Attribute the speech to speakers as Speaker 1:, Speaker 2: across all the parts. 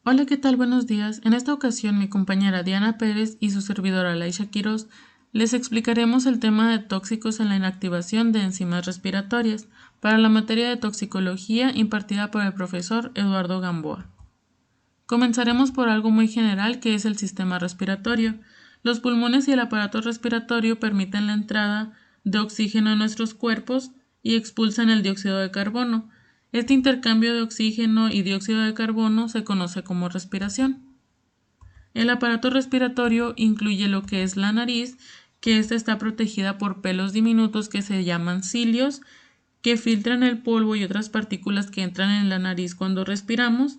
Speaker 1: Hola, ¿qué tal? Buenos días. En esta ocasión, mi compañera Diana Pérez y su servidora Laisha Quiroz les explicaremos el tema de tóxicos en la inactivación de enzimas respiratorias para la materia de toxicología impartida por el profesor Eduardo Gamboa. Comenzaremos por algo muy general que es el sistema respiratorio. Los pulmones y el aparato respiratorio permiten la entrada de oxígeno en nuestros cuerpos y expulsan el dióxido de carbono. Este intercambio de oxígeno y dióxido de carbono se conoce como respiración. El aparato respiratorio incluye lo que es la nariz, que ésta está protegida por pelos diminutos que se llaman cilios, que filtran el polvo y otras partículas que entran en la nariz cuando respiramos,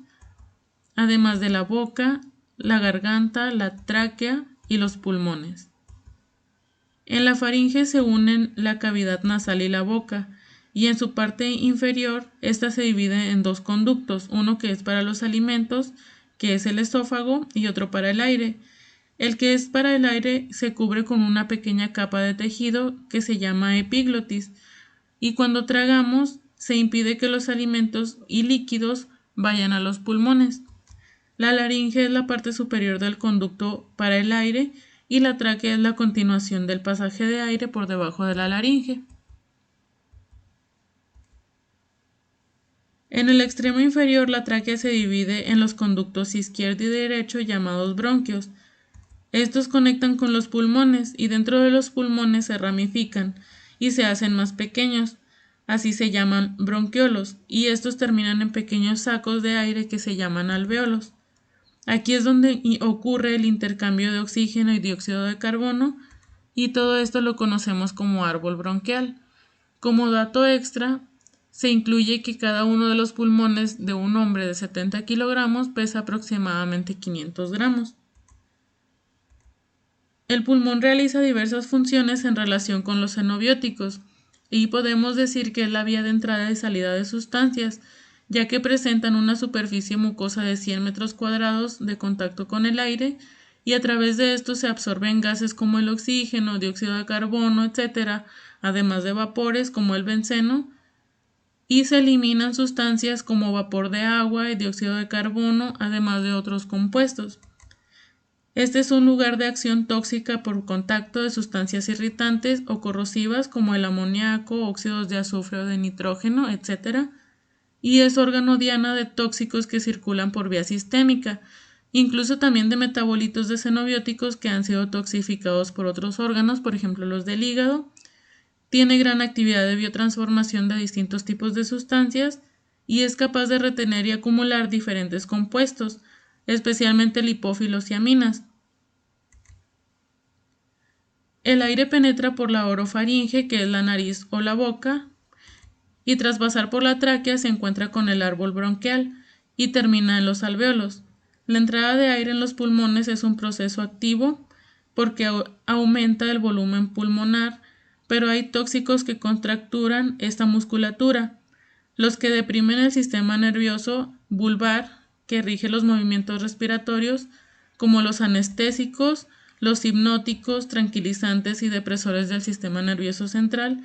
Speaker 1: además de la boca, la garganta, la tráquea y los pulmones. En la faringe se unen la cavidad nasal y la boca, y en su parte inferior esta se divide en dos conductos, uno que es para los alimentos, que es el esófago, y otro para el aire. El que es para el aire se cubre con una pequeña capa de tejido que se llama epiglotis, y cuando tragamos se impide que los alimentos y líquidos vayan a los pulmones. La laringe es la parte superior del conducto para el aire y la tráquea es la continuación del pasaje de aire por debajo de la laringe. En el extremo inferior la tráquea se divide en los conductos izquierdo y derecho llamados bronquios. Estos conectan con los pulmones y dentro de los pulmones se ramifican y se hacen más pequeños. Así se llaman bronquiolos y estos terminan en pequeños sacos de aire que se llaman alvéolos. Aquí es donde ocurre el intercambio de oxígeno y dióxido de carbono y todo esto lo conocemos como árbol bronquial. Como dato extra, se incluye que cada uno de los pulmones de un hombre de 70 kilogramos pesa aproximadamente 500 gramos. El pulmón realiza diversas funciones en relación con los xenobióticos y podemos decir que es la vía de entrada y salida de sustancias, ya que presentan una superficie mucosa de 100 metros cuadrados de contacto con el aire y a través de esto se absorben gases como el oxígeno, dióxido de carbono, etc., además de vapores como el benceno, y se eliminan sustancias como vapor de agua y dióxido de carbono, además de otros compuestos. Este es un lugar de acción tóxica por contacto de sustancias irritantes o corrosivas como el amoníaco, óxidos de azufre o de nitrógeno, etc., y es órgano diana de tóxicos que circulan por vía sistémica, incluso también de metabolitos de xenobióticos que han sido toxificados por otros órganos, por ejemplo los del hígado. Tiene gran actividad de biotransformación de distintos tipos de sustancias y es capaz de retener y acumular diferentes compuestos, especialmente lipófilos y aminas. El aire penetra por la orofaringe, que es la nariz o la boca, y tras pasar por la tráquea se encuentra con el árbol bronquial y termina en los alvéolos. La entrada de aire en los pulmones es un proceso activo porque aumenta el volumen pulmonar, pero hay tóxicos que contracturan esta musculatura, los que deprimen el sistema nervioso vulvar que rige los movimientos respiratorios, como los anestésicos, los hipnóticos, tranquilizantes y depresores del sistema nervioso central,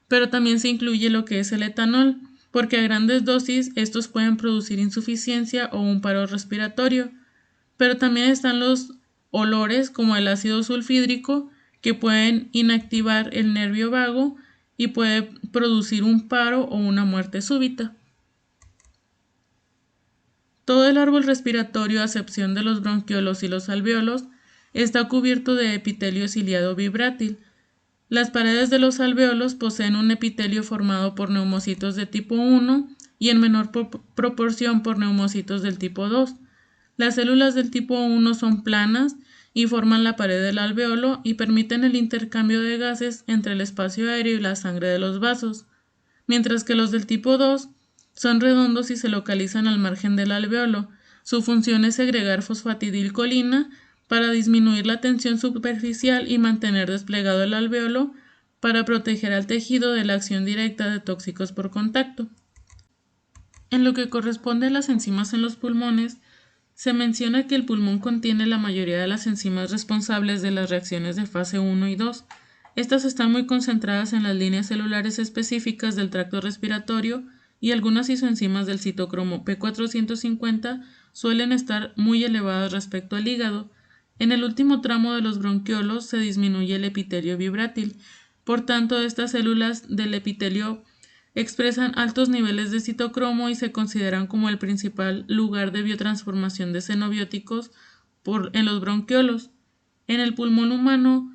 Speaker 1: pero también se incluye lo que es el etanol, porque a grandes dosis estos pueden producir insuficiencia o un paro respiratorio, pero también están los olores como el ácido sulfídrico que pueden inactivar el nervio vago y puede producir un paro o una muerte súbita. Todo el árbol respiratorio, a excepción de los bronquiolos y los alvéolos, está cubierto de epitelio ciliado vibrátil. Las paredes de los alvéolos poseen un epitelio formado por neumocitos de tipo 1 y en menor proporción por neumocitos del tipo 2. Las células del tipo 1 son planas y forman la pared del alvéolo y permiten el intercambio de gases entre el espacio aéreo y la sangre de los vasos, mientras que los del tipo 2 son redondos y se localizan al margen del alvéolo. Su función es segregar fosfatidilcolina para disminuir la tensión superficial y mantener desplegado el alvéolo para proteger al tejido de la acción directa de tóxicos por contacto. En lo que corresponde a las enzimas en los pulmones, se menciona que el pulmón contiene la mayoría de las enzimas responsables de las reacciones de fase 1 y 2. Estas están muy concentradas en las líneas celulares específicas del tracto respiratorio y algunas isoenzimas del citocromo P450 suelen estar muy elevadas respecto al hígado. En el último tramo de los bronquiolos se disminuye el epitelio vibrátil. Por tanto, estas células del epitelio expresan altos niveles de citocromo y se consideran como el principal lugar de biotransformación de xenobióticos en los bronquiolos. En el pulmón humano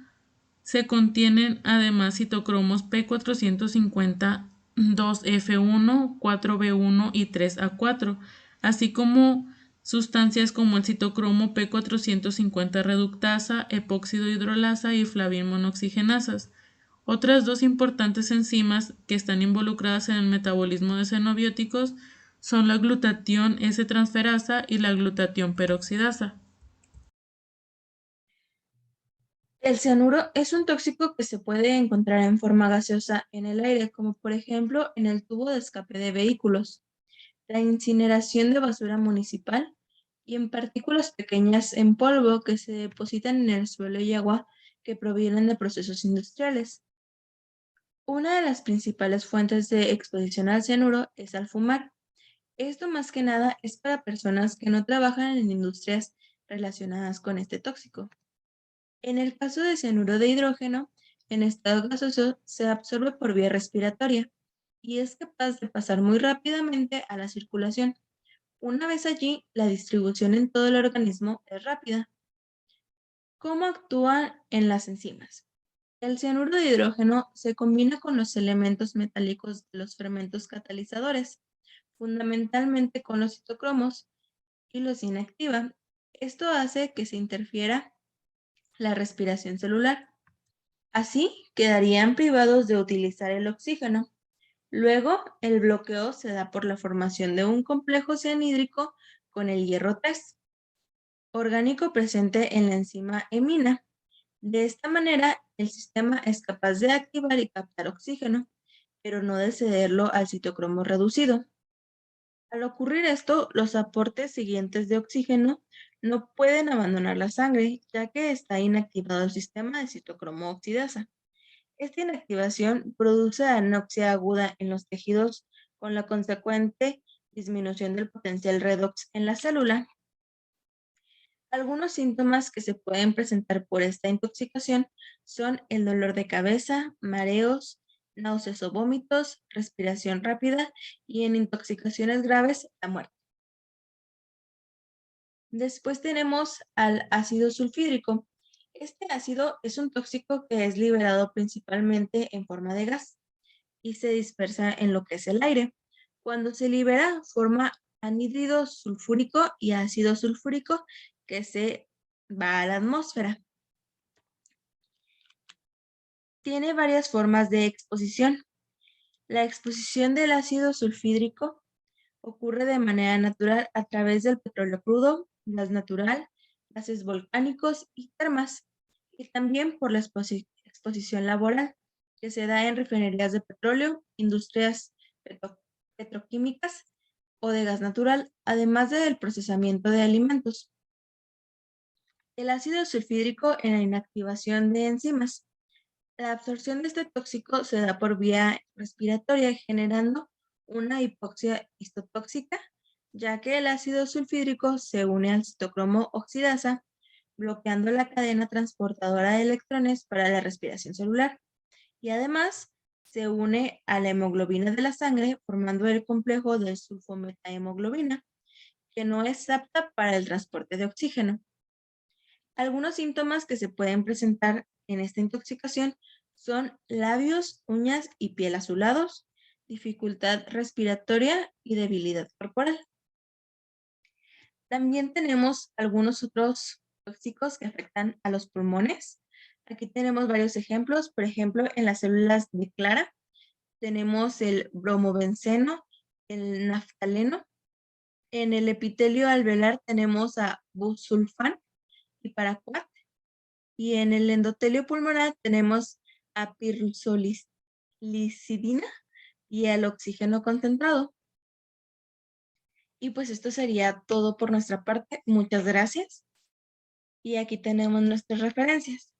Speaker 1: se contienen además citocromos P450, 2F1, 4B1 y 3A4, así como sustancias como el citocromo P450 reductasa, epóxido hidrolasa y flavin monoxigenasas. Otras dos importantes enzimas que están involucradas en el metabolismo de xenobióticos son la glutatión S-transferasa y la glutatión peroxidasa.
Speaker 2: El cianuro es un tóxico que se puede encontrar en forma gaseosa en el aire, como por ejemplo en el tubo de escape de vehículos, la incineración de basura municipal y en partículas pequeñas en polvo que se depositan en el suelo y agua que provienen de procesos industriales. Una de las principales fuentes de exposición al cianuro es al fumar. Esto más que nada es para personas que no trabajan en industrias relacionadas con este tóxico. En el caso de cianuro de hidrógeno, en estado gaseoso se absorbe por vía respiratoria y es capaz de pasar muy rápidamente a la circulación. Una vez allí, la distribución en todo el organismo es rápida. ¿Cómo actúan en las enzimas? El cianuro de hidrógeno se combina con los elementos metálicos de los fermentos catalizadores, fundamentalmente con los citocromos, y los inactiva. Esto hace que se interfiera la respiración celular. Así quedarían privados de utilizar el oxígeno. Luego, el bloqueo se da por la formación de un complejo cianhídrico con el hierro 3, orgánico presente en la enzima hemina. De esta manera, el sistema es capaz de activar y captar oxígeno, pero no de cederlo al citocromo reducido. Al ocurrir esto, los aportes siguientes de oxígeno no pueden abandonar la sangre, ya que está inactivado el sistema de citocromo oxidasa. Esta inactivación produce anoxia aguda en los tejidos con la consecuente disminución del potencial redox en la célula. Algunos síntomas que se pueden presentar por esta intoxicación son el dolor de cabeza, mareos, náuseas o vómitos, respiración rápida y en intoxicaciones graves, la muerte. Después tenemos al ácido sulfídrico. Este ácido es un tóxico que es liberado principalmente en forma de gas y se dispersa en lo que es el aire. Cuando se libera, forma anhídrido sulfúrico y ácido sulfúrico que se va a la atmósfera. Tiene varias formas de exposición. La exposición del ácido sulfídrico ocurre de manera natural a través del petróleo crudo, gas natural, gases volcánicos y termas, y también por la exposición laboral, que se da en refinerías de petróleo, industrias petroquímicas o de gas natural, además del procesamiento de alimentos. El ácido sulfídrico en la inactivación de enzimas. La absorción de este tóxico se da por vía respiratoria, generando una hipoxia histotóxica, ya que el ácido sulfídrico se une al citocromo oxidasa, bloqueando la cadena transportadora de electrones para la respiración celular. Y además se une a la hemoglobina de la sangre, formando el complejo de sulfometahemoglobina, que no es apta para el transporte de oxígeno. Algunos síntomas que se pueden presentar en esta intoxicación son labios, uñas y piel azulados, dificultad respiratoria y debilidad corporal. También tenemos algunos otros tóxicos que afectan a los pulmones. Aquí tenemos varios ejemplos. Por ejemplo, en las células de clara tenemos el bromobenceno, el naftaleno. En el epitelio alveolar tenemos a busulfán y paraquat. Y en el endotelio pulmonar tenemos a pirsoliscidina y al oxígeno concentrado. Y pues esto sería todo por nuestra parte. Muchas gracias. Y aquí tenemos nuestras referencias.